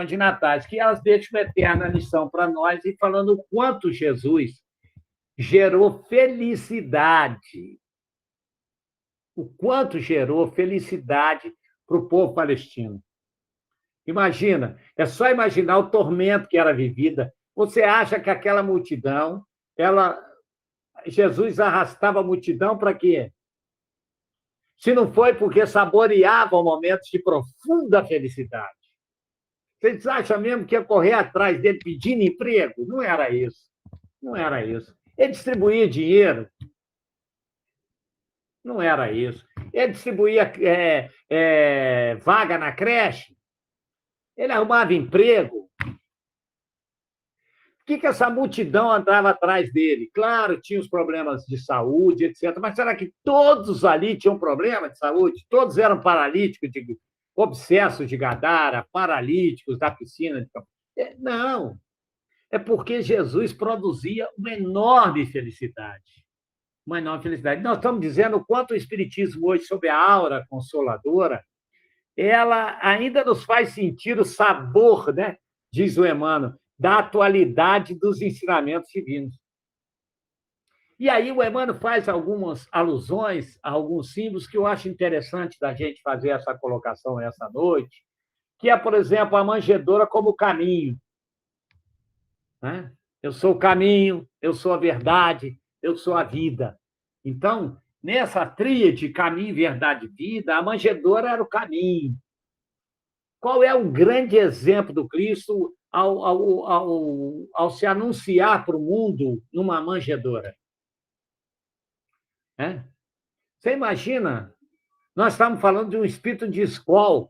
de natais, que elas deixam uma eterna lição para nós e falando o quanto Jesus gerou felicidade, o quanto gerou felicidade para o povo palestino. Imagina, é só imaginar o tormento que era vivida. Você acha que aquela multidão, Jesus arrastava a multidão para quê? Se não foi porque saboreavam momentos de profunda felicidade. Vocês acham mesmo que ia correr atrás dele pedindo emprego? Não era isso. Não era isso. Ele distribuía dinheiro? Não era isso. Ele distribuía vaga na creche? Ele arrumava emprego? Por que essa multidão andava atrás dele? Claro, tinha os problemas de saúde, etc. Mas será que todos ali tinham problema de saúde? Todos eram paralíticos, obsessos de Gadara, paralíticos da piscina? Não. É porque Jesus produzia uma enorme felicidade. Uma enorme felicidade. Nós estamos dizendo o quanto o Espiritismo hoje, sob a aura consoladora, ela ainda nos faz sentir o sabor, né? Diz o Emmanuel, da atualidade dos ensinamentos divinos. E aí o Emmanuel faz algumas alusões a alguns símbolos que eu acho interessante da gente fazer essa colocação essa noite, que é, por exemplo, a manjedoura como caminho. Né? Eu sou o caminho, eu sou a verdade, eu sou a vida. Então, nessa tríade caminho, verdade e vida, a manjedoura era o caminho. Qual é o grande exemplo do Cristo ao se anunciar para o mundo numa manjedoura? É? Você imagina? Nós estamos falando de um espírito de escola.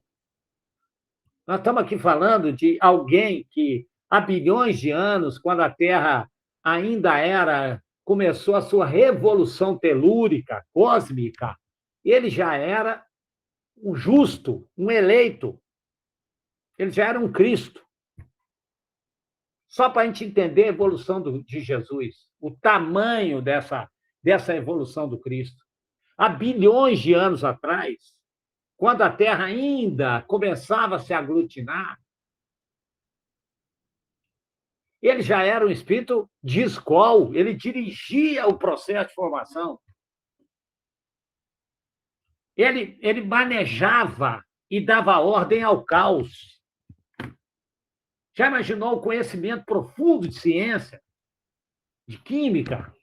Nós estamos aqui falando de alguém que, há bilhões de anos, quando a Terra ainda começou a sua revolução telúrica, cósmica, ele já era um justo, um eleito. Ele já era um Cristo. Só para a gente entender a evolução de Jesus, o tamanho dessa evolução do Cristo. Há bilhões de anos atrás, quando a Terra ainda começava a se aglutinar, ele já era um espírito de escola, ele dirigia o processo de formação. Ele manejava e dava ordem ao caos. Já imaginou o conhecimento profundo de ciência, de química?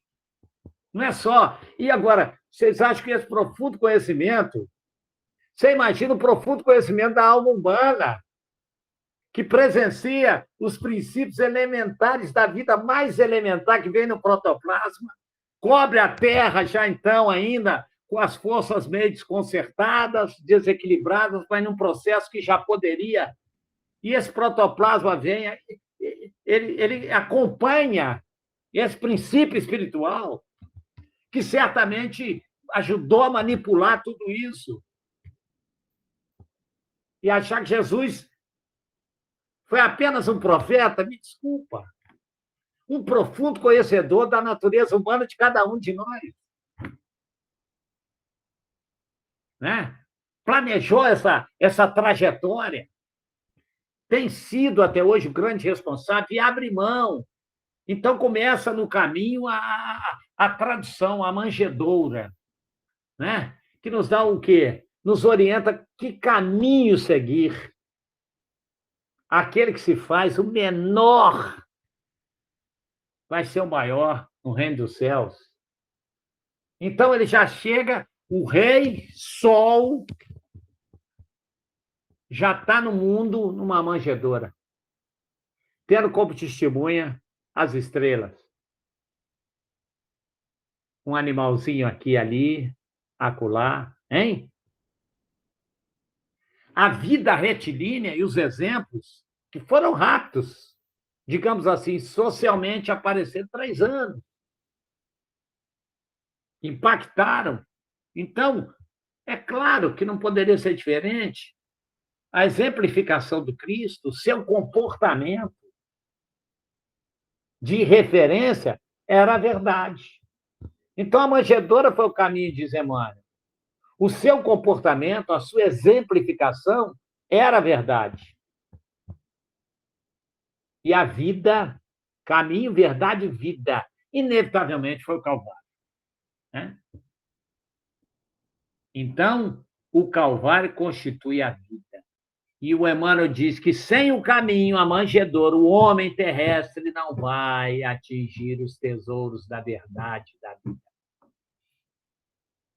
Não é só. E agora, vocês acham que esse profundo conhecimento, você imagina o profundo conhecimento da alma humana, que presencia os princípios elementares da vida mais elementar que vem no protoplasma, cobre a Terra já então ainda com as forças meio desconcertadas, desequilibradas, mas num processo que já poderia. E esse protoplasma vem, ele acompanha esse princípio espiritual que certamente ajudou a manipular tudo isso. E achar que Jesus foi apenas um profeta, me desculpa, um profundo conhecedor da natureza humana de cada um de nós. Né? Planejou essa trajetória, tem sido até hoje o grande responsável e abre mão. Então começa no caminho a tradução, a manjedoura, né? Que nos dá o quê? Nos orienta que caminho seguir. Aquele que se faz o menor vai ser o maior no reino dos céus. Então ele já chega, o rei Sol já está no mundo numa manjedoura, tendo como testemunha as estrelas. Um animalzinho aqui, ali, acolá, hein? A vida retilínea e os exemplos que foram rápidos, digamos assim, socialmente apareceram 3 anos. Impactaram. Então, é claro que não poderia ser diferente. A exemplificação do Cristo, seu comportamento de referência era a verdade. Então, a manjedoura foi o caminho, diz Emmanuel. O seu comportamento, a sua exemplificação era a verdade. E a vida, caminho, verdade e vida, inevitavelmente foi o Calvário. Né? Então, o Calvário constitui a vida. E o Emmanuel diz que sem o caminho, a manjedoura, o homem terrestre não vai atingir os tesouros da verdade da vida.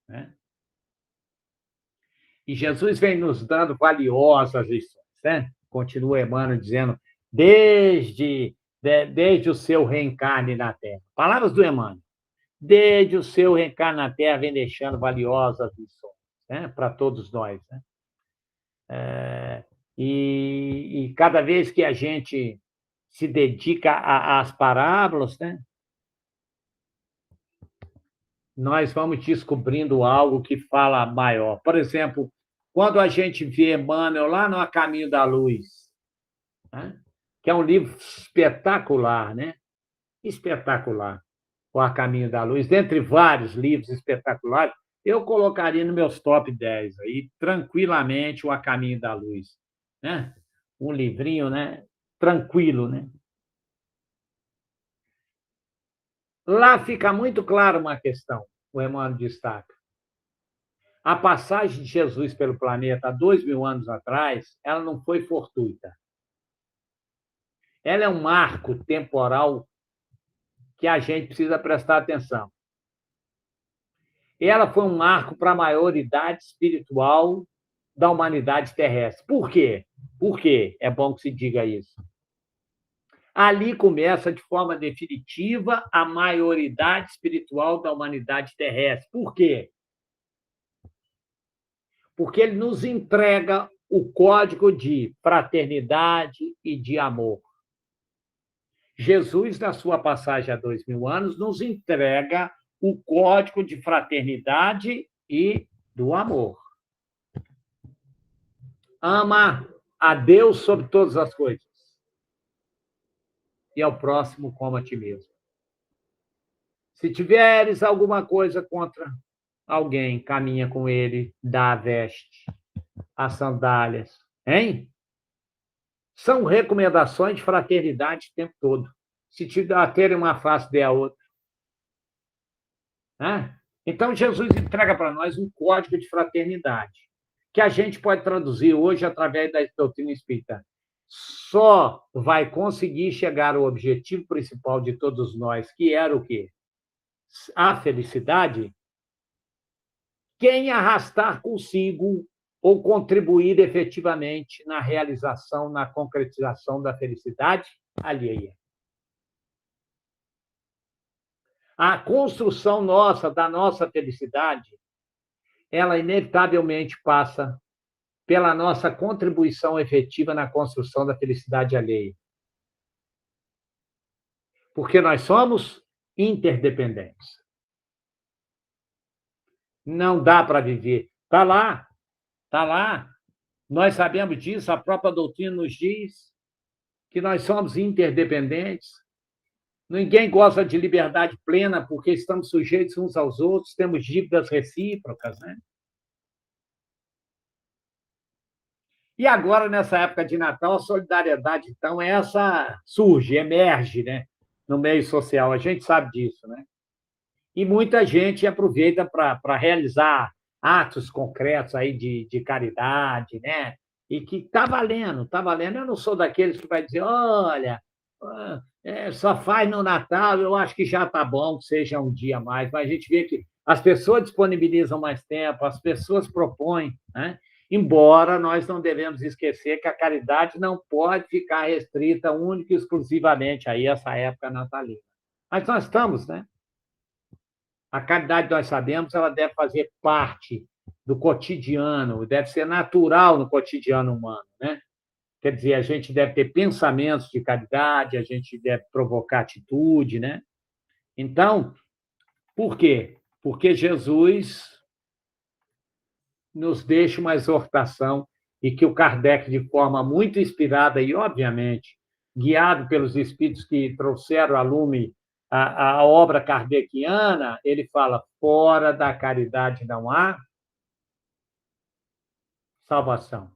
Né? E Jesus vem nos dando valiosas lições. Né? Continua Emmanuel dizendo, desde o seu reencarne na Terra. Palavras do Emmanuel. Desde o seu reencarne na Terra, vem deixando valiosas lições, né? Para todos nós. Né? E cada vez que a gente se dedica às parábolas, né? Nós vamos descobrindo algo que fala maior. Por exemplo, quando a gente vê Emmanuel lá no A Caminho da Luz, né? Que é um livro espetacular, né? Espetacular, o A Caminho da Luz, dentre vários livros espetaculares, eu colocaria nos meus top 10 aí, tranquilamente, o A Caminho da Luz. Né? Um livrinho, né? Tranquilo, né? Lá fica muito claro uma questão, o Emmanuel destaca. A passagem de Jesus pelo planeta há 2.000 anos atrás, ela não foi fortuita. Ela é um marco temporal que a gente precisa prestar atenção. Ela foi um marco para a maioridade espiritual da humanidade terrestre. Por quê? Por quê? É bom que se diga isso. Ali começa, de forma definitiva, a maioridade espiritual da humanidade terrestre. Por quê? Porque ele nos entrega o código de fraternidade e de amor. Jesus, na sua passagem há 2.000 anos, nos entrega o código de fraternidade e do amor. Ama a Deus sobre todas as coisas. E ao próximo como a ti mesmo. Se tiveres alguma coisa contra alguém, caminha com ele, dá a veste, as sandálias. Hein? São recomendações de fraternidade o tempo todo. Se te terem uma face, dê a outra. Né? Então, Jesus entrega para nós um código de fraternidade, que a gente pode traduzir hoje através da doutrina espírita. Só vai conseguir chegar ao objetivo principal de todos nós, que era o quê? A felicidade, quem arrastar consigo ou contribuir efetivamente na realização, na concretização da felicidade alheia. A construção nossa, da nossa felicidade, ela inevitavelmente passa pela nossa contribuição efetiva na construção da felicidade alheia. Porque nós somos interdependentes. Não dá para viver. Está lá, está lá. Nós sabemos disso, a própria doutrina nos diz que nós somos interdependentes. Ninguém gosta de liberdade plena porque estamos sujeitos uns aos outros, temos dívidas recíprocas, né? E agora, nessa época de Natal, a solidariedade, então, essa surge, emerge, né? No meio social. A gente sabe disso, né? E muita gente aproveita para realizar atos concretos aí de caridade, né? E que está valendo, está valendo. Eu não sou daqueles que vai dizer, olha, só faz no Natal, eu acho que já está bom que seja um dia a mais, mas a gente vê que as pessoas disponibilizam mais tempo, as pessoas propõem, né? Embora nós não devemos esquecer que a caridade não pode ficar restrita única e exclusivamente a essa época natalina. Mas nós estamos, né? A caridade, nós sabemos, ela deve fazer parte do cotidiano, deve ser natural no cotidiano humano, né? Quer dizer, a gente deve ter pensamentos de caridade, a gente deve provocar atitude, né? Então, por quê? Porque Jesus nos deixa uma exortação e que o Kardec, de forma muito inspirada e, obviamente, guiado pelos espíritos que trouxeram a lume a obra kardeciana, ele fala, fora da caridade não há salvação.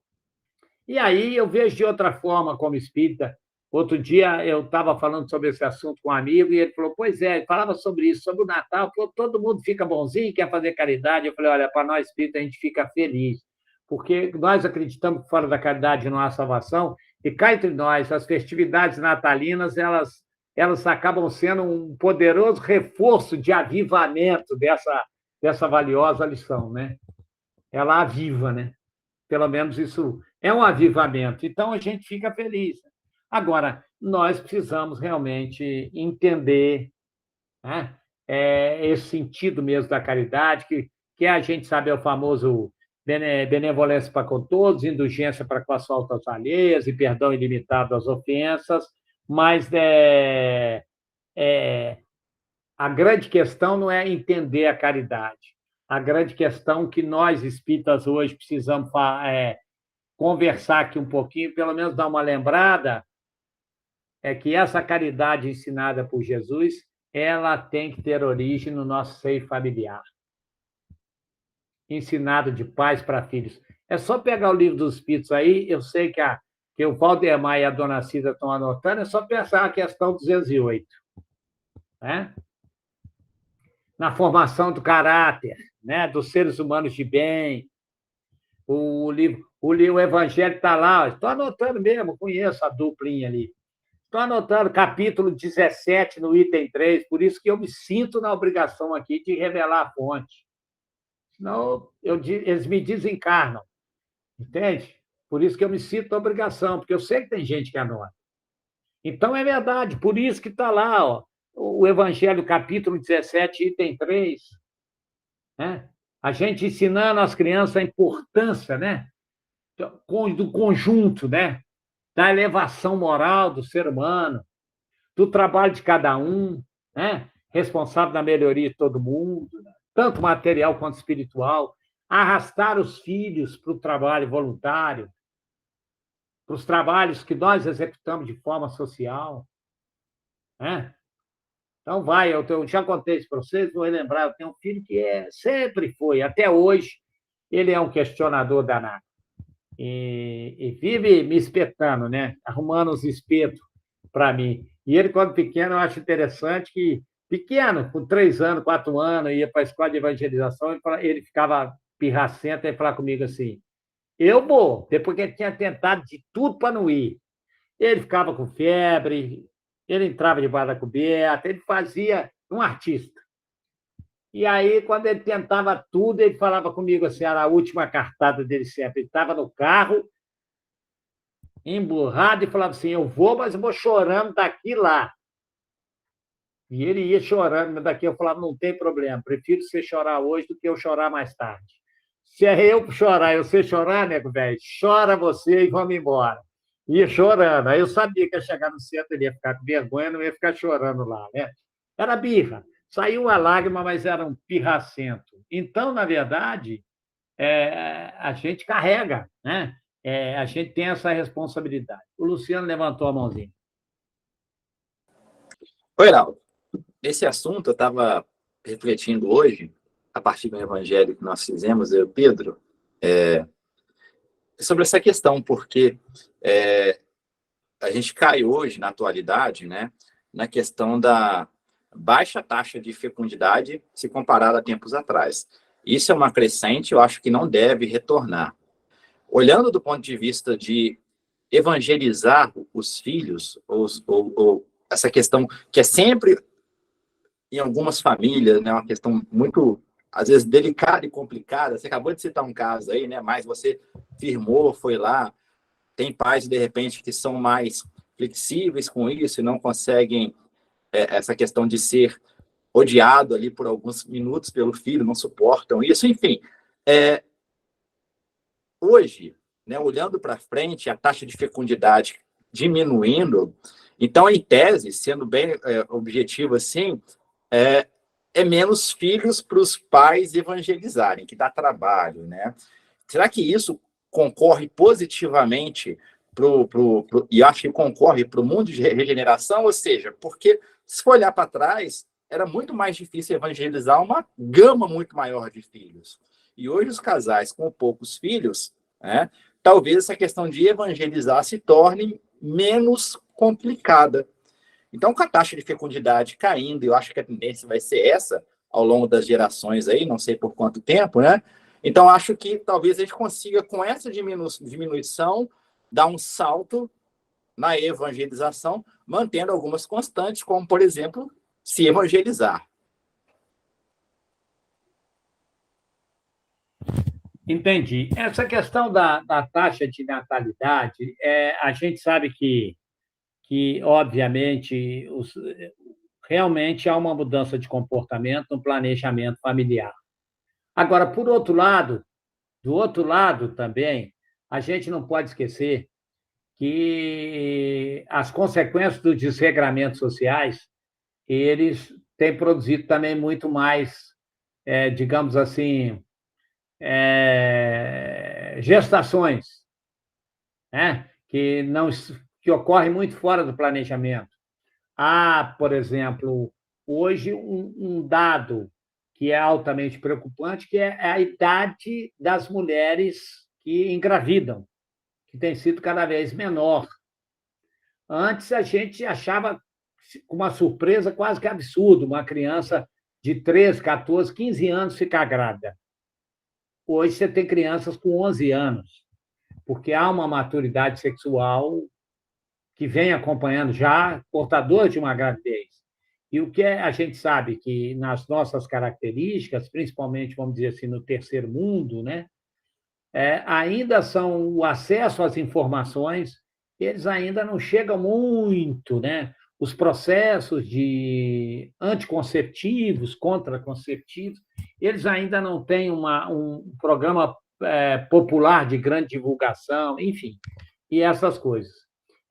E aí eu vejo de outra forma, como espírita, Outro dia eu estava falando sobre esse assunto com um amigo e ele falou, pois é, ele falava sobre isso, sobre o Natal, falou, todo mundo fica bonzinho, quer fazer caridade. Eu falei, olha, para nós espíritas a gente fica feliz, porque nós acreditamos que fora da caridade não há salvação, e cá entre nós, as festividades natalinas, elas acabam sendo um poderoso reforço de avivamento dessa valiosa lição, né? Ela aviva, né? Pelo menos isso é um avivamento. Então, a gente fica feliz. Agora, nós precisamos realmente entender, né, esse sentido mesmo da caridade, que a gente sabe é o famoso benevolência para com todos, indulgência para com as faltas alheias e perdão ilimitado às ofensas, mas a grande questão não é entender a caridade. A grande questão que nós, espíritas, hoje precisamos conversar aqui um pouquinho, pelo menos dar uma lembrada, é que essa caridade ensinada por Jesus, ela tem que ter origem no nosso seio familiar. Ensinado de pais para filhos. É só pegar o livro dos Espíritos aí, eu sei que o Valdemar e a Dona Cida estão anotando, é só pensar a questão 208. Né? Na formação do caráter, né? Dos seres humanos de bem. O Evangelho está lá, estou anotando mesmo, conheço a duplinha ali. Estou anotando capítulo 17, no item 3, por isso que eu me sinto na obrigação aqui de revelar a fonte. Senão, eles me desencarnam, entende? Por isso que eu me sinto na obrigação, porque eu sei que tem gente que anota. Então, é verdade, por isso que está lá, ó, o Evangelho, capítulo 17, item 3. Né? A gente ensinando às crianças a importância, né, do conjunto, né, da elevação moral do ser humano, do trabalho de cada um, né? Responsável da melhoria de todo mundo, tanto material quanto espiritual, arrastar os filhos para o trabalho voluntário, para os trabalhos que nós executamos de forma social. Né? Então, eu já contei isso para vocês, vou relembrar, eu tenho um filho que sempre foi, até hoje, ele é um questionador danado. E vive me espetando, né? Arrumando os espetos para mim. E ele, quando pequeno, eu acho interessante que, pequeno, com 3 anos, 4 anos, ia para a escola de evangelização, ele ficava pirracento e falava comigo assim, eu vou, depois que ele tinha tentado de tudo para não ir. Ele ficava com febre, ele entrava debaixo da coberta, ele fazia um artista. E aí, quando ele tentava tudo, ele falava comigo assim, era a última cartada dele sempre. Ele estava no carro, emburrado, e falava assim, eu vou, mas eu vou chorando daqui lá. E ele ia chorando, mas daqui eu falava, não tem problema, prefiro você chorar hoje do que eu chorar mais tarde. Se é eu chorar e você chorar, nego velho, chora você e vamos embora. Ia chorando. Aí eu sabia que ia chegar no centro, ele ia ficar com vergonha, não ia ficar chorando lá, né? Era birra. Saiu uma lágrima, mas era um pirracento. Então, na verdade, a gente carrega, né? A gente tem essa responsabilidade. O Luciano levantou a mãozinha. Oi, Heraldo. Esse assunto eu estava refletindo hoje, a partir do evangelho que nós fizemos, eu e o Pedro, sobre essa questão, porque a gente cai hoje, na atualidade, né, na questão da baixa taxa de fecundidade se comparada a tempos atrás. Isso é uma crescente, eu acho que não deve retornar. Olhando do ponto de vista de evangelizar os filhos, ou essa questão que é sempre, em algumas famílias, né, uma questão muito, às vezes, delicada e complicada. Você acabou de citar um caso aí, né, mas você firmou, foi lá. Tem pais, de repente, que são mais flexíveis com isso e não conseguem essa questão de ser odiado ali por alguns minutos pelo filho, não suportam isso. Enfim, hoje, né, olhando para frente, a taxa de fecundidade diminuindo, então, em tese, sendo bem objetivo assim, é menos filhos para os pais evangelizarem, que dá trabalho, né? Será que isso concorre positivamente e acho que concorre para o mundo de regeneração? Ou seja, porque se for olhar para trás, era muito mais difícil evangelizar uma gama muito maior de filhos. E hoje os casais com poucos filhos, né, talvez essa questão de evangelizar se torne menos complicada. Então, com a taxa de fecundidade caindo, eu acho que a tendência vai ser essa ao longo das gerações aí, não sei por quanto tempo, né? Então, acho que talvez a gente consiga, com essa diminuição, dar um salto na evangelização, mantendo algumas constantes, como, por exemplo, se evangelizar. Entendi. Essa questão da taxa de natalidade, a gente sabe que obviamente, realmente há uma mudança de comportamento no planejamento familiar. Agora, do outro lado também, a gente não pode esquecer que as consequências dos desregramentos sociais, eles têm produzido também muito mais, digamos assim, gestações, né? Que ocorrem muito fora do planejamento. Há, por exemplo, hoje um dado que é altamente preocupante, que é a idade das mulheres que engravidam, que tem sido cada vez menor. Antes, a gente achava uma surpresa quase que absurda uma criança de 13, 14, 15 anos ficar grávida. Hoje, você tem crianças com 11 anos, porque há uma maturidade sexual que vem acompanhando já, portador de uma gravidez. E o que a gente sabe que nas nossas características, principalmente, vamos dizer assim, no terceiro mundo, né, ainda são o acesso às informações, eles ainda não chegam muito, né? Os processos de anticonceptivos, contraconceptivos, eles ainda não têm um programa popular de grande divulgação, enfim, e essas coisas.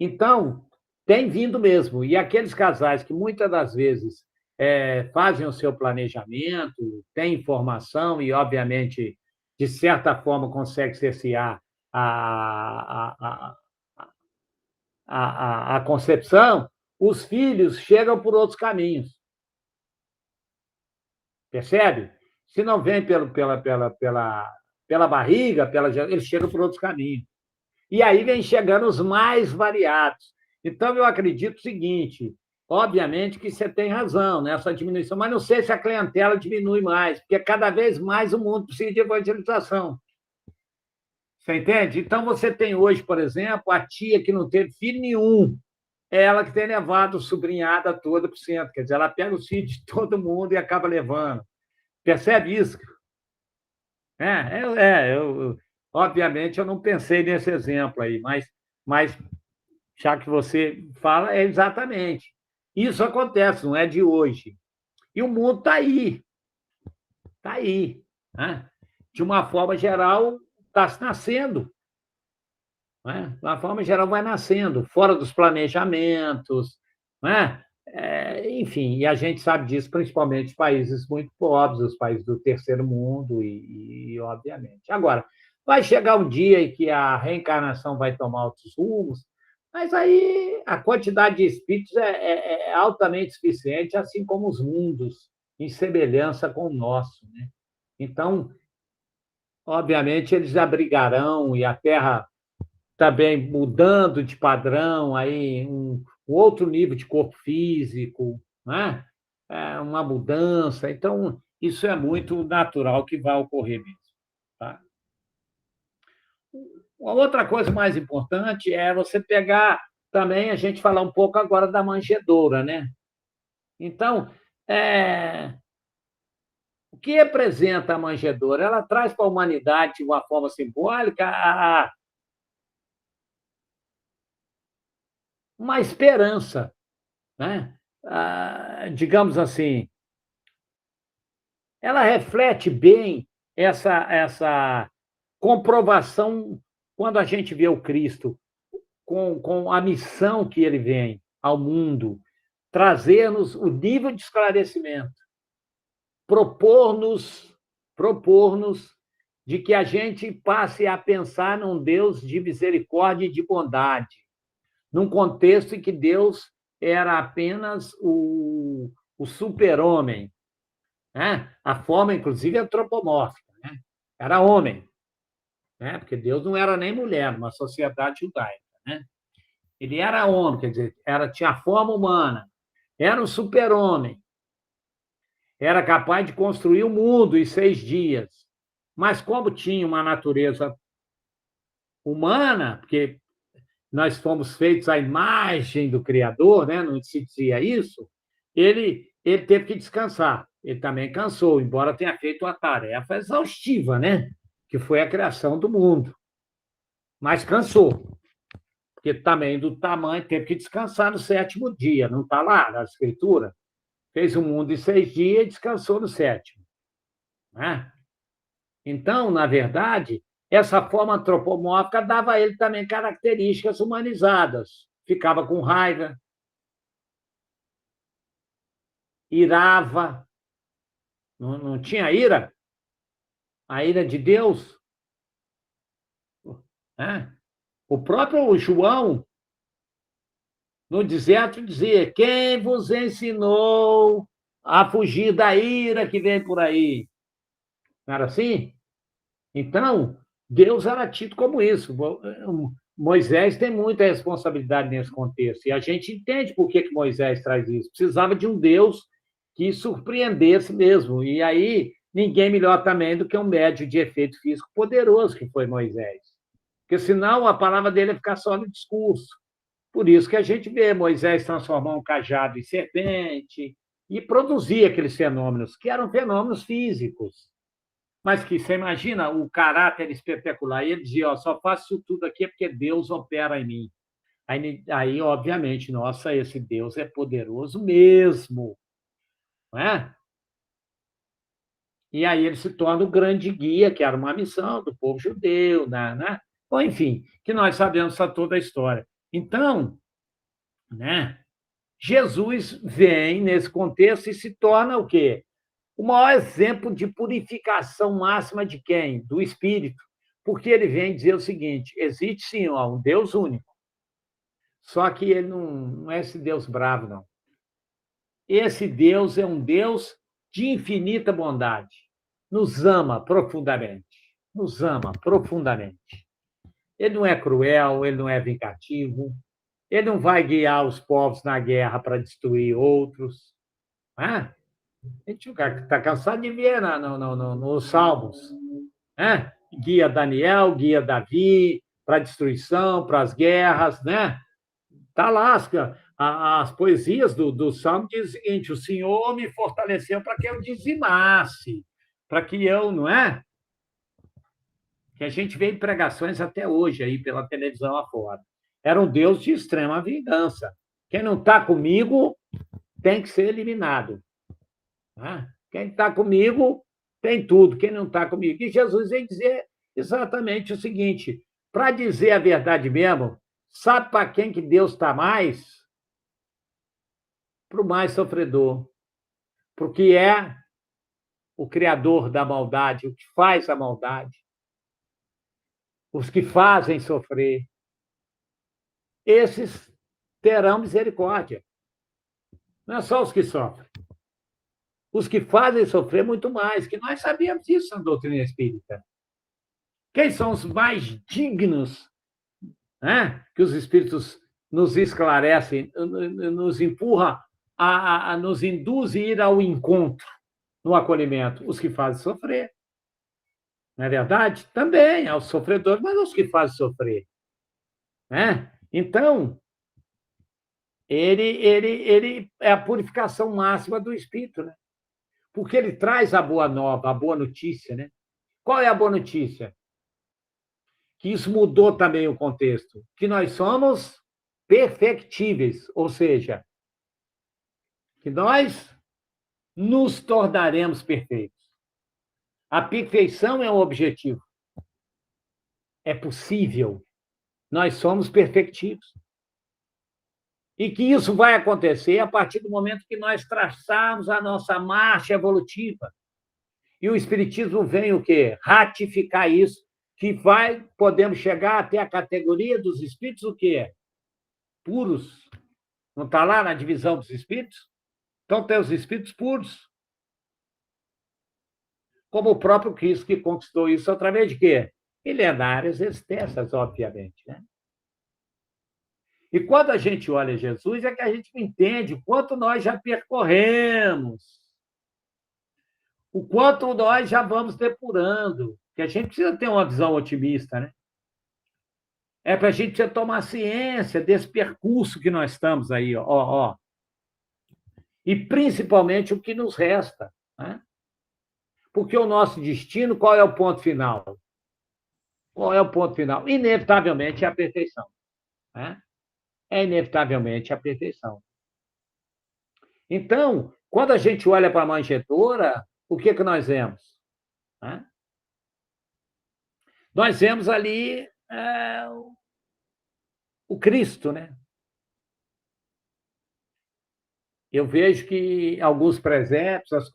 Então, tem vindo mesmo. E aqueles casais que muitas das vezes fazem o seu planejamento, têm informação e, obviamente, de certa forma, conseguem cercear a concepção, os filhos chegam por outros caminhos. Percebe? Se não vem pela barriga, eles chegam por outros caminhos. E aí vem chegando os mais variados. Então, eu acredito o seguinte: obviamente que você tem razão nessa diminuição, mas não sei se a clientela diminui mais, porque cada vez mais o mundo precisa de evangelização. Você entende? Então, você tem hoje, por exemplo, a tia que não teve filho nenhum, é ela que tem levado a sobrinhada toda para o centro. Quer dizer, ela pega os filhos de todo mundo e acaba levando. Percebe isso? Obviamente, eu não pensei nesse exemplo aí, mas já que você fala, é exatamente. Isso acontece, não é de hoje. E o mundo está aí. Está aí. Né? De uma forma geral, está nascendo. Né? De uma forma geral, vai nascendo, fora dos planejamentos. Né? Enfim, e a gente sabe disso, principalmente países muito pobres, os países do terceiro mundo, obviamente. Agora, vai chegar um dia em que a reencarnação vai tomar outros rumos, mas aí a quantidade de espíritos é altamente suficiente, assim como os mundos, em semelhança com o nosso. Né? Então, obviamente, eles abrigarão, e a Terra também mudando de padrão, aí um outro nível de corpo físico, né? Uma mudança. Então, isso é muito natural que vai ocorrer mesmo. Tá? Uma outra coisa mais importante é você pegar também, a gente falar um pouco agora da manjedoura, né? Então, o que representa a manjedoura? Ela traz para a humanidade, de uma forma simbólica, uma esperança, né? Digamos assim, ela reflete bem essa comprovação quando a gente vê o Cristo com a missão que ele vem ao mundo, trazer-nos o nível de esclarecimento, propor-nos de que a gente passe a pensar num Deus de misericórdia e de bondade, num contexto em que Deus era apenas o super-homem, né? A forma, inclusive, antropomórfica, né? Era homem, né? Porque Deus não era nem mulher, numa sociedade judaica. Né? Ele era homem, quer dizer, tinha a forma humana, era um super-homem, era capaz de construir o mundo em 6 dias. Mas como tinha uma natureza humana, porque nós fomos feitos à imagem do Criador, né? Não se dizia isso, ele teve que descansar. Ele também cansou, embora tenha feito uma tarefa exaustiva, né? Que foi a criação do mundo. Mas cansou, porque também do tamanho teve que descansar no 7º dia, não está lá na Escritura? Fez o mundo em 6 dias e descansou no 7º. Né? Então, na verdade, essa forma antropomórfica dava a ele também características humanizadas. Ficava com raiva, irava, não tinha ira, a ira de Deus. Né? O próprio João, no deserto, dizia: quem vos ensinou a fugir da ira que vem por aí? Não era assim? Então, Deus era tido como isso. Moisés tem muita responsabilidade nesse contexto. E a gente entende por que Moisés traz isso. Precisava de um Deus que surpreendesse mesmo. E aí, ninguém melhor também do que um médium de efeito físico poderoso, que foi Moisés. Porque senão a palavra dele ia ficar só no discurso. Por isso que a gente vê Moisés transformar um cajado em serpente e produzir aqueles fenômenos, que eram fenômenos físicos. Mas que você imagina o caráter espetacular. E ele dizia: só faço isso tudo aqui porque Deus opera em mim. Aí, obviamente, nossa, esse Deus é poderoso mesmo. Não é? E aí ele se torna o grande guia, que era uma missão do povo judeu, né? Bom, enfim, que nós sabemos toda a história. Então, né, Jesus vem nesse contexto e se torna o quê? O maior exemplo de purificação máxima de quem? Do Espírito. Porque ele vem dizer o seguinte: existe sim um Deus único, só que ele não é esse Deus bravo, não. Esse Deus é um Deus de infinita bondade. Nos ama profundamente. Nos ama profundamente. Ele não é cruel, ele não é vingativo, ele não vai guiar os povos na guerra para destruir outros. Né? A gente está cansado de ver nos Salmos. Né? Guia Daniel, guia Davi para a destruição, para as guerras. Né? Está lá, as poesias do Salmo dizem o seguinte: o Senhor me fortaleceu para que eu dizimasse, para que eu, não é? Que a gente vê em pregações até hoje aí pela televisão afora. Era um Deus de extrema vingança. Quem não está comigo tem que ser eliminado. Quem está comigo tem tudo, quem não está comigo. E Jesus vem dizer exatamente o seguinte: para dizer a verdade mesmo, sabe para quem que Deus está mais? Para o mais sofredor. Porque é o criador da maldade, o que faz a maldade, os que fazem sofrer. Esses terão misericórdia. Não é só os que sofrem. Os que fazem sofrer muito mais, que nós sabíamos disso na doutrina espírita. Quem são os mais dignos, né? Que os espíritos nos esclarecem, nos empurra, nos induz a ir ao encontro, no acolhimento? Os que fazem sofrer. Não é verdade? Também aos sofredores, mas aos que fazem sofrer. Né? Então, ele é a purificação máxima do espírito, né? Porque ele traz a boa nova, a boa notícia. Né? Qual é a boa notícia? Que isso mudou também o contexto, que nós somos perfectíveis, ou seja, que nós nos tornaremos perfeitos. A perfeição é um objetivo. É possível. Nós somos perfectivos. E que isso vai acontecer a partir do momento que nós traçarmos a nossa marcha evolutiva. E o Espiritismo vem o quê? Ratificar isso, que podemos chegar até a categoria dos espíritos o quê? Puros. Não está lá na divisão dos espíritos? Então tem os espíritos puros. Como o próprio Cristo, que conquistou isso através de quê? Milenárias existências, obviamente. Né? E quando a gente olha Jesus, é que a gente entende o quanto nós já percorremos, o quanto nós já vamos depurando, que a gente precisa ter uma visão otimista, né? É para a gente tomar ciência desse percurso que nós estamos aí, ó. E principalmente o que nos resta, né? Porque o nosso destino, qual é o ponto final? Qual é o ponto final? Inevitavelmente é a perfeição, né? É inevitavelmente a perfeição. Então, quando a gente olha para a manjedoura, o que nós vemos? Né? Nós vemos ali o Cristo, né? Eu vejo que alguns presépios,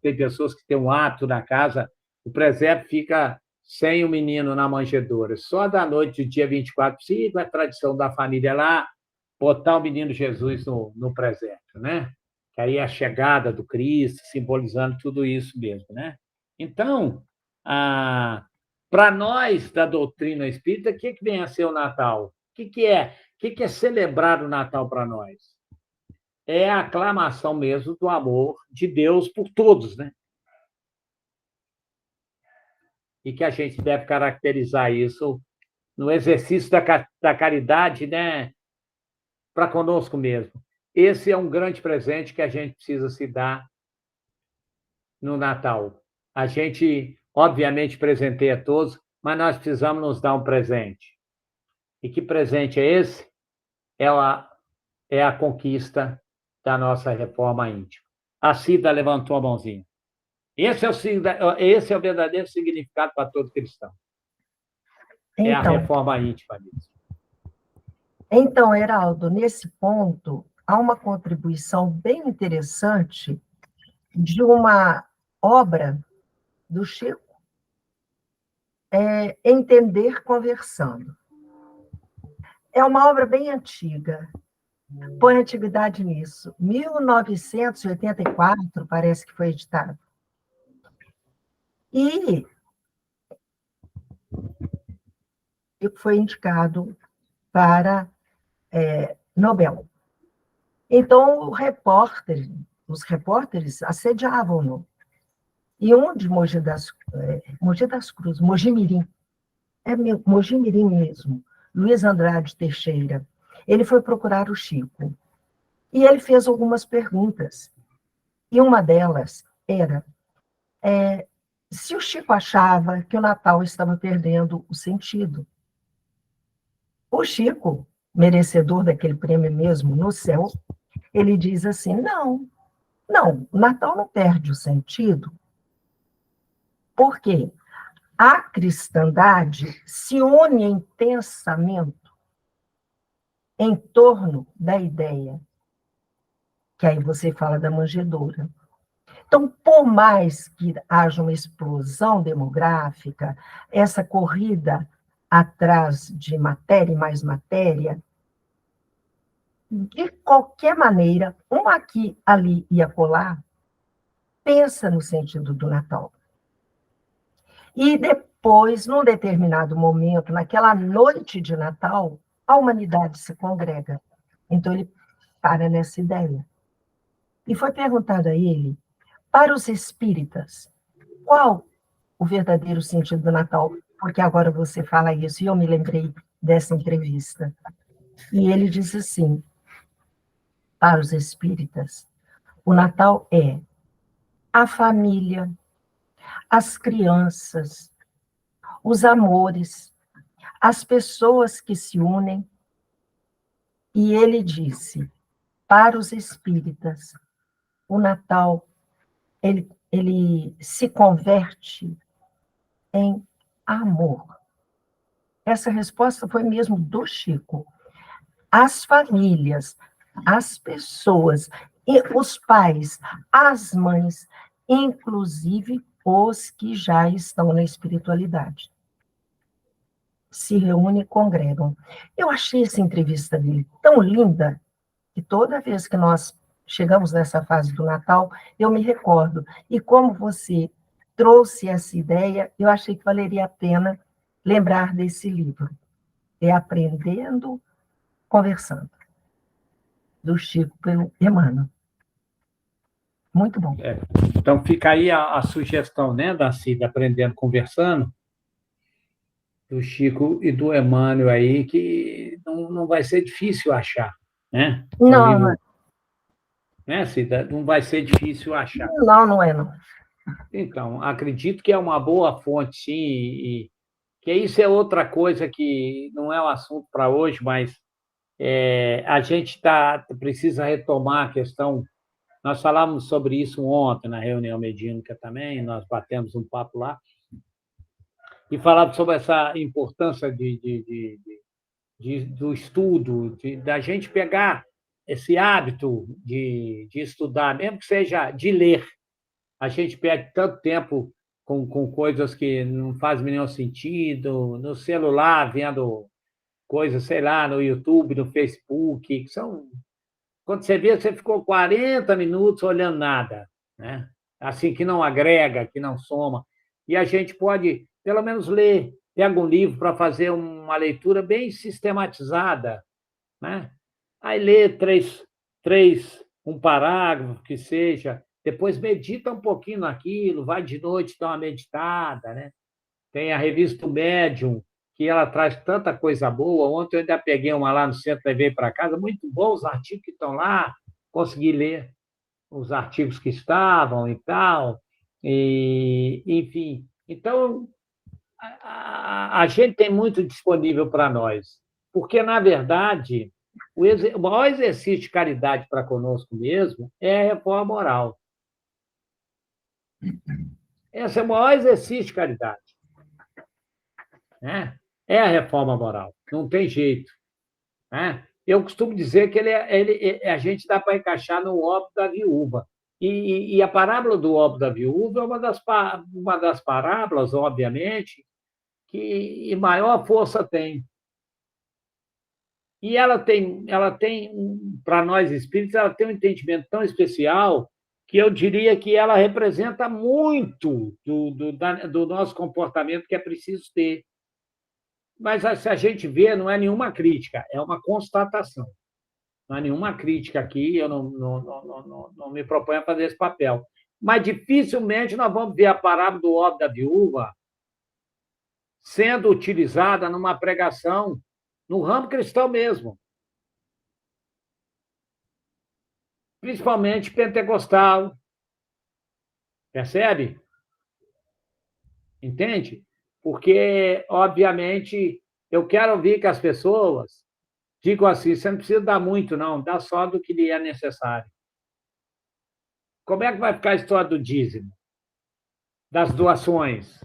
tem pessoas que têm um hábito na casa, o presépio fica sem o menino na manjedoura. Só da noite do dia 24, siga a tradição da família lá, botar o menino Jesus no presépio, né? Que aí é a chegada do Cristo, simbolizando tudo isso mesmo, né? Então, para nós da doutrina espírita, o que vem a ser o Natal? O que é celebrar o Natal para nós? É a aclamação mesmo do amor de Deus por todos, né? E que a gente deve caracterizar isso no exercício da caridade, né? Para conosco mesmo. Esse é um grande presente que a gente precisa se dar no Natal. A gente, obviamente, presenteia todos, mas nós precisamos nos dar um presente. E que presente é esse? É a conquista da nossa reforma íntima. A Cida levantou a mãozinha. Esse é o verdadeiro significado para todo cristão. É a reforma íntima mesmo. Então, Heraldo, nesse ponto, há uma contribuição bem interessante de uma obra do Chico, Entender Conversando. É uma obra bem antiga, põe antiguidade nisso. 1984, parece que foi editado. E foi indicado para Nobel. Então, os repórteres assediavam-no. E um de Mogi das Cruzes, Mojimirim, Mojimirim mesmo, Luiz Andrade Teixeira, ele foi procurar o Chico. E ele fez algumas perguntas. E uma delas era se o Chico achava que o Natal estava perdendo o sentido. O Chico, merecedor daquele prêmio mesmo no céu, ele diz assim, não, o Natal não perde o sentido, porque a cristandade se une em pensamento em torno da ideia, que aí você fala da manjedoura. Então, por mais que haja uma explosão demográfica, essa corrida atrás de matéria e mais matéria, de qualquer maneira, um aqui, ali e acolá, pensa no sentido do Natal. E depois, num determinado momento, naquela noite de Natal, a humanidade se congrega. Então, ele para nessa ideia. E foi perguntado a ele, para os espíritas, qual o verdadeiro sentido do Natal? Porque agora você fala isso, e eu me lembrei dessa entrevista. E ele disse assim, para os espíritas, o Natal é a família, as crianças, os amores, as pessoas que se unem. E ele disse, para os espíritas, o Natal, ele se converte em amor. Essa resposta foi mesmo do Chico. As famílias, as pessoas, e os pais, as mães, inclusive os que já estão na espiritualidade. Se reúnem e congregam. Eu achei essa entrevista dele tão linda, que toda vez que nós chegamos nessa fase do Natal, eu me recordo. E como você trouxe essa ideia, eu achei que valeria a pena lembrar desse livro. É Aprendendo Conversando, do Chico pelo Emmanuel. Muito bom. Então, fica aí a sugestão, né, da Cida, Aprendendo Conversando, do Chico e do Emmanuel aí, que não vai ser difícil achar, né? É um Não, livro, né, Cida? Não vai ser difícil achar. não é não. Então, acredito que é uma boa fonte, sim, e que isso é outra coisa que não é um assunto para hoje, mas a gente precisa retomar a questão. Nós falamos sobre isso ontem na reunião mediúnica também, nós batemos um papo lá, e falamos sobre essa importância do estudo, da gente pegar esse hábito de estudar, mesmo que seja de ler. A gente perde tanto tempo com coisas que não fazem nenhum sentido, no celular, vendo coisas, sei lá, no YouTube, no Facebook, que são. Quando você vê, você ficou 40 minutos olhando nada, né? Assim, que não agrega, que não soma. E a gente pode, pelo menos, ler. Pega um livro para fazer uma leitura bem sistematizada, né? Aí lê um parágrafo que seja, depois medita um pouquinho naquilo, vai de noite dar uma meditada, né? Tem a revista Médium, que ela traz tanta coisa boa. Ontem eu ainda peguei uma lá no centro, levei para casa, muito bom os artigos que estão lá, consegui ler os artigos que estavam e tal, e, enfim. Então, a gente tem muito disponível para nós, porque, na verdade, o maior exercício de caridade para conosco mesmo é a reforma moral. Esse é o maior exercício de caridade, né? É a reforma moral, não tem jeito, né? Eu costumo dizer que a gente dá para encaixar no óbito da viúva. E a parábola do óbito da viúva é uma das parábolas, obviamente, que maior força tem. E para nós espíritos, ela tem um entendimento tão especial que eu diria que ela representa muito do nosso comportamento que é preciso ter. Mas se a gente vê, não é nenhuma crítica, é uma constatação. Não há nenhuma crítica aqui, eu não me proponho a fazer esse papel. Mas dificilmente nós vamos ver a parábola do óbito da viúva sendo utilizada numa pregação no ramo cristão mesmo, principalmente pentecostal. Percebe? Entende? Porque, obviamente, eu quero ouvir que as pessoas digam assim: você não precisa dar muito, não, dá só do que lhe é necessário. Como é que vai ficar a história do dízimo, das doações?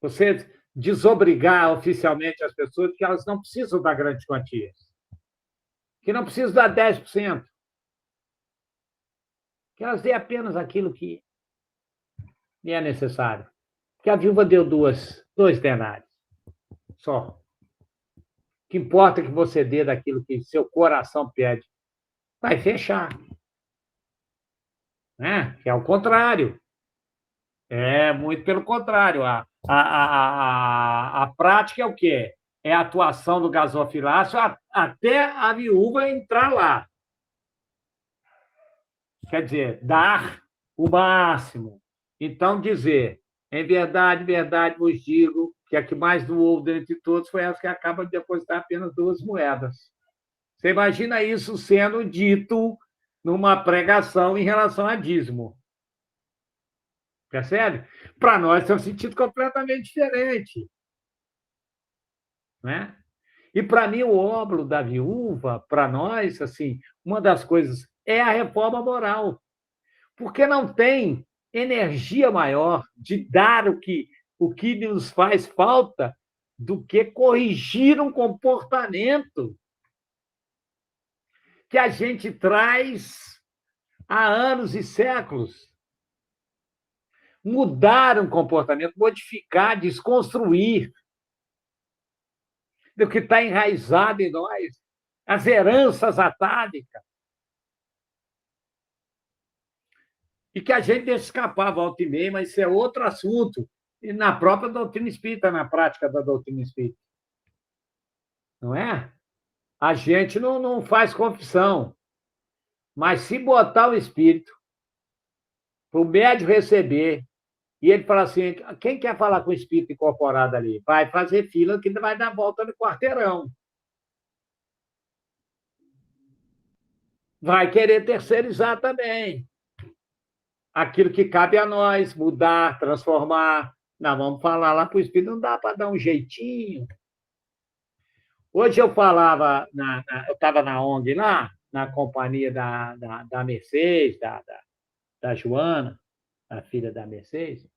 Você desobrigar oficialmente as pessoas que elas não precisam dar grandes quantias, que não precisam dar 10%, que elas dêem apenas aquilo que lhe é necessário. Porque a viúva deu dois denários só. O que importa é que você dê daquilo que seu coração pede. Vai fechar. Né? Que é o contrário. É muito pelo contrário. A prática é o quê? É a atuação do gasofilácio até a viúva entrar lá. Quer dizer, dar o máximo. Então, dizer, em verdade, verdade vos digo que a que mais doou dentre todos foi essa que acaba de depositar apenas 2 moedas. Você imagina isso sendo dito numa pregação em relação a dízimo. Percebe? Para nós tem um sentido completamente diferente. Né? E, para mim, o óbolo da viúva, para nós, assim, uma das coisas é a reforma moral. Porque não tem energia maior de dar o que nos faz falta do que corrigir um comportamento que a gente traz há anos e séculos. Mudar um comportamento, modificar, desconstruir do que está enraizado em nós, as heranças atávicas. E que a gente deixa escapar volta e meia, mas isso é outro assunto. E na própria doutrina espírita, na prática da doutrina espírita. não é? A gente não faz confissão. Mas se botar o espírito para o médium receber, e ele fala assim: quem quer falar com o espírito incorporado ali? Vai fazer fila que vai dar volta no quarteirão. Vai querer terceirizar também. Aquilo que cabe a nós, mudar, transformar. Não, vamos falar lá para o espírito, não dá para dar um jeitinho. Hoje eu falava, eu estava na ONG lá, na companhia da Mercedes, da Joana, a filha da Mercedes,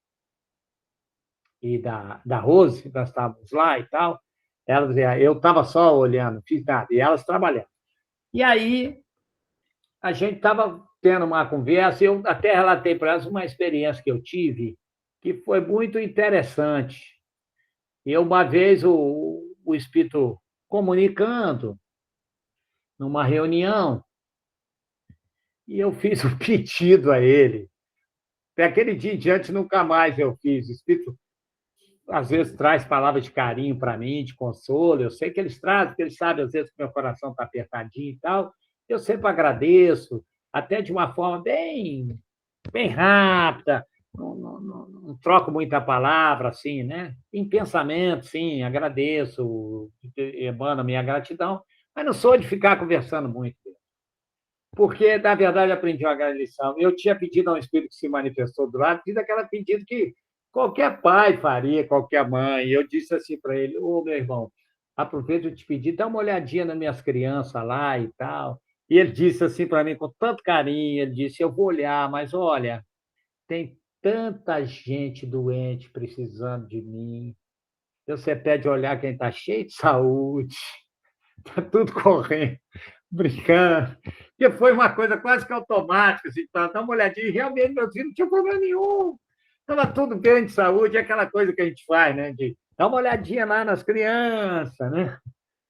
e da Rose, nós estávamos lá e tal. Elas, eu estava só olhando, não fiz nada, e elas trabalhando. E aí, a gente estava tendo uma conversa, eu até relatei para elas uma experiência que eu tive, que foi muito interessante. E uma vez o espírito comunicando, numa reunião, e eu fiz um pedido a ele. Daquele dia em diante, nunca mais eu fiz. O espírito às vezes traz palavras de carinho para mim, de consolo. Eu sei que eles trazem, porque eles sabem, às vezes, que meu coração está apertadinho e tal. Eu sempre agradeço, até de uma forma bem rápida, não troco muita palavra, assim, né? Em pensamento, sim, agradeço, emano a minha gratidão, mas não sou de ficar conversando muito. Porque, na verdade, aprendi uma grande lição. Eu tinha pedido a um espírito que se manifestou do lado, fiz aquele pedido que qualquer pai faria, qualquer mãe. E eu disse assim para ele: ô, meu irmão, aproveito de te pedir, dá uma olhadinha nas minhas crianças lá e tal. E ele disse assim para mim, com tanto carinho, ele disse: eu vou olhar, mas olha, tem tanta gente doente precisando de mim. Você pede olhar quem está cheio de saúde, está tudo correndo, brincando. Porque foi uma coisa quase que automática, assim, dá uma olhadinha, e realmente meus filhos não tinham problema nenhum. Estava tudo bem de saúde, é aquela coisa que a gente faz, né? De dar uma olhadinha lá nas crianças, né?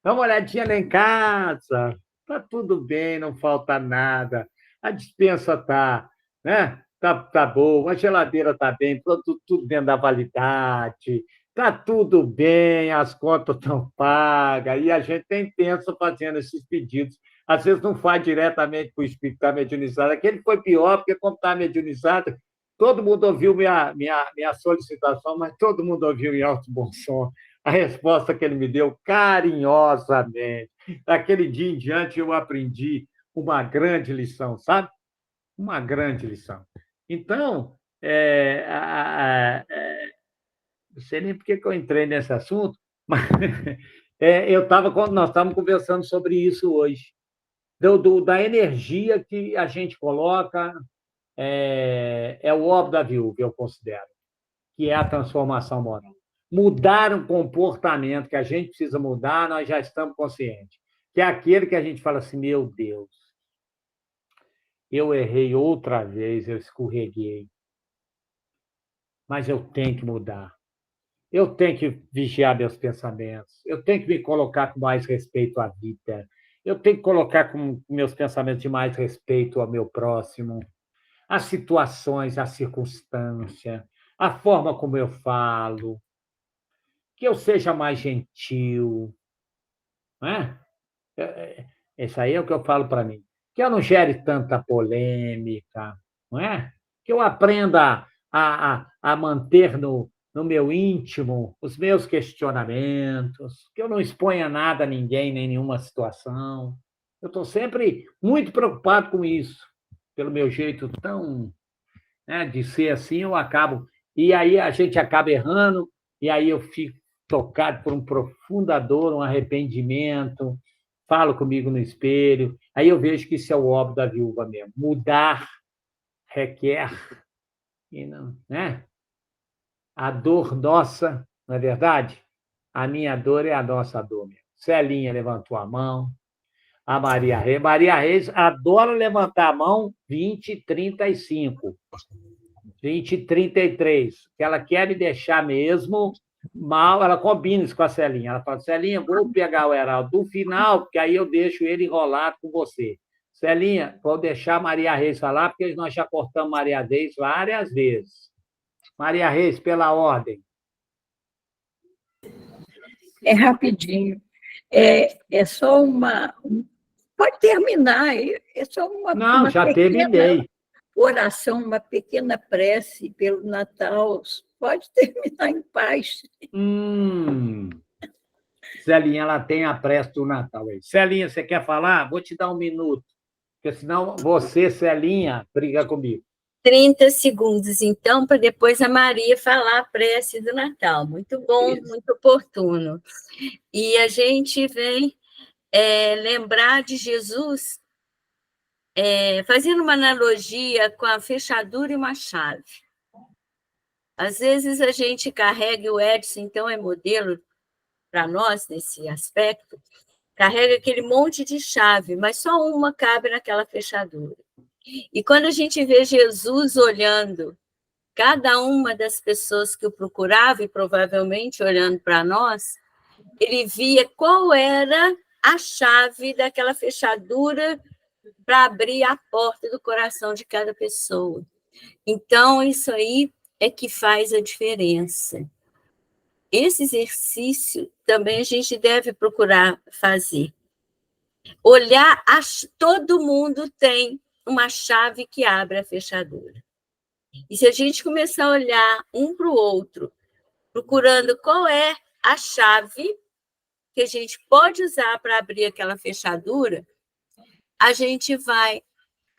Dá uma olhadinha lá em casa, está tudo bem, não falta nada. A despensa está, né? Tá boa, a geladeira está bem, produto tudo dentro da validade, está tudo bem, as contas estão pagas, e a gente tem tempo fazendo esses pedidos. Às vezes não faz diretamente para o espírito que está mediunizado. Aquele foi pior, porque como está mediunizado, todo mundo ouviu minha solicitação, mas todo mundo ouviu em alto bom som a resposta que ele me deu carinhosamente. Daquele dia em diante, eu aprendi uma grande lição, sabe? Uma grande lição. Então, não sei nem por que eu entrei nesse assunto, mas nós estávamos conversando sobre isso hoje, da energia que a gente coloca, o óbvio da viúva, eu considero, que é a transformação moral. Mudar um comportamento que a gente precisa mudar, nós já estamos conscientes. Que é aquele que a gente fala assim: meu Deus, eu errei outra vez, eu escorreguei, mas eu tenho que mudar. Eu tenho que vigiar meus pensamentos, eu tenho que me colocar com mais respeito à vida, eu tenho que colocar com meus pensamentos de mais respeito ao meu próximo, às situações, à circunstância, a forma como eu falo, que eu seja mais gentil, não é? Isso aí é o que eu falo para mim. Que eu não gere tanta polêmica, não é? Que eu aprenda a manter no meu íntimo os meus questionamentos, que eu não exponha nada a ninguém, nem nenhuma situação. Eu estou sempre muito preocupado com isso, pelo meu jeito tão, né, de ser assim, eu acabo. E aí a gente acaba errando, e aí eu fico tocado por um profunda dor, um arrependimento, falo comigo no espelho, aí eu vejo que isso é o óbvio da viúva mesmo. Mudar requer, e não, né? A dor nossa, não é verdade? A minha dor é a nossa dor mesmo. Celinha levantou a mão, a Maria Reis. Maria Reis adora levantar a mão 20h35, 20h33, que ela quer me deixar mesmo mal, ela combina isso com a Celinha. Ela fala: Celinha, vou pegar o Heraldo do final, porque aí eu deixo ele enrolado com você. Celinha, vou deixar a Maria Reis falar, porque nós já cortamos Maria Reis várias vezes. Maria Reis, pela ordem. É rapidinho. É só uma... Pode terminar, é só Não, uma já pequena terminei. oração, uma pequena prece pelo Natal. Pode terminar em paz. Celinha, ela tem a prece do Natal aí. Celinha, você quer falar? Vou te dar 1 minuto, porque senão você, Celinha, briga comigo. 30 segundos, então, para depois a Maria falar a prece do Natal. Muito bom, Isso. muito oportuno. E a gente vem lembrar de Jesus fazendo uma analogia com a fechadura e uma chave. Às vezes a gente carrega, e o Edson, então, é modelo para nós nesse aspecto, carrega aquele monte de chave, mas só uma cabe naquela fechadura. E quando a gente vê Jesus olhando cada uma das pessoas que o procurava, e provavelmente olhando para nós, ele via qual era a chave daquela fechadura para abrir a porta do coração de cada pessoa. Então, isso aí é que faz a diferença. Esse exercício também a gente deve procurar fazer. Olhar, todo mundo tem uma chave que abre a fechadura. E se a gente começar a olhar um para o outro, procurando qual é a chave que a gente pode usar para abrir aquela fechadura, a gente vai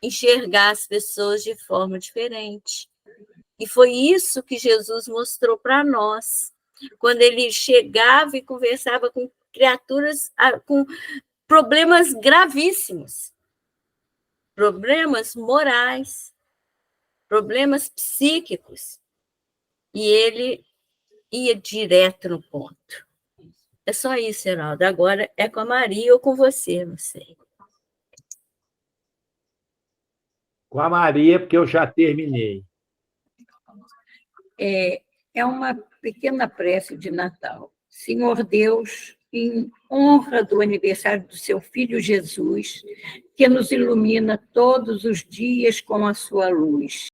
enxergar as pessoas de forma diferente. E foi isso que Jesus mostrou para nós, quando ele chegava e conversava com criaturas com problemas gravíssimos, problemas morais, problemas psíquicos, e ele ia direto no ponto. É só isso, Heraldo. Agora é com a Maria ou com você, não sei. Com a Maria, porque eu já terminei. É uma pequena prece de Natal. Senhor Deus, em honra do aniversário do seu Filho Jesus, que nos ilumina todos os dias com a sua luz.